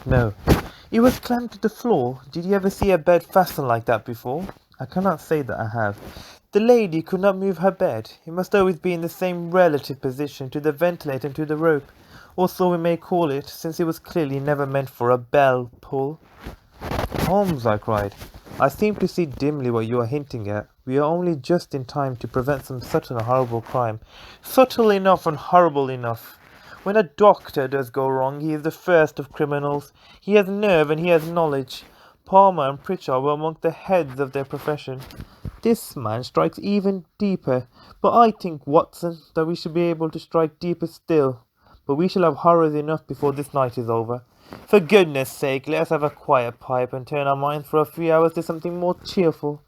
No. It was clamped to the floor. Did you ever see a bed fastened like that before? I cannot say that I have. The lady could not move her bed. It must always be in the same relative position to the ventilator and to the rope, or so we may call it, since it was clearly never meant for a bell pull. Holmes, I cried, I seem to see dimly what you are hinting at. We are only just in time to prevent some subtle and horrible crime. Subtle enough and horrible enough. When a doctor does go wrong, he is the first of criminals. He has nerve and he has knowledge. Palmer and Pritchard were among the heads of their profession. This man strikes even deeper, but I think, Watson, that we should be able to strike deeper still. But we shall have horrors enough before this night is over. For goodness sake, let us have a quiet pipe and turn our minds for a few hours to something more cheerful.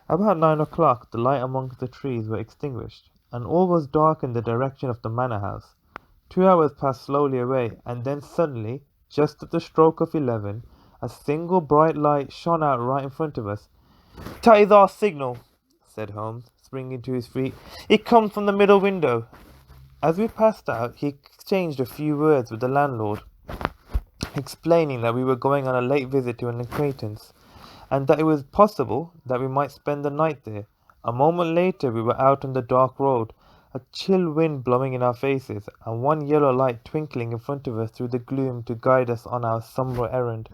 About 9 o'clock, the light among the trees were extinguished, and all was dark in the direction of the manor house. 2 hours passed slowly away, and then suddenly, just at the stroke of 11, a single bright light shone out right in front of us. "That is our signal," said Holmes, springing to his feet. "It comes from the middle window." As we passed out, he exchanged a few words with the landlord, explaining that we were going on a late visit to an acquaintance, and that it was possible that we might spend the night there. A moment later we were out on the dark road, a chill wind blowing in our faces, and one yellow light twinkling in front of us through the gloom to guide us on our sombre errand.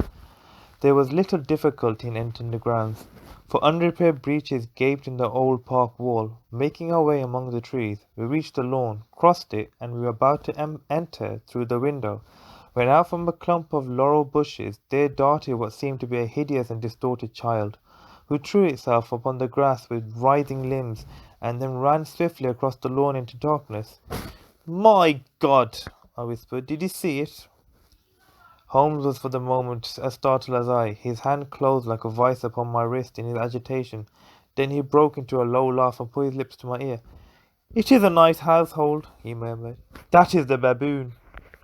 There was little difficulty in entering the grounds, for unrepaired breaches gaped in the old park wall. Making our way among the trees, we reached the lawn, crossed it, and we were about to enter through the window, when out from a clump of laurel bushes there darted what seemed to be a hideous and distorted child, who threw itself upon the grass with writhing limbs, and then ran swiftly across the lawn into darkness. "My God!" I whispered. "Did you see it?" Holmes was for the moment as startled as I. His hand closed like a vice upon my wrist in his agitation. Then he broke into a low laugh and put his lips to my ear. "It is a nice household," he murmured. "That is the baboon."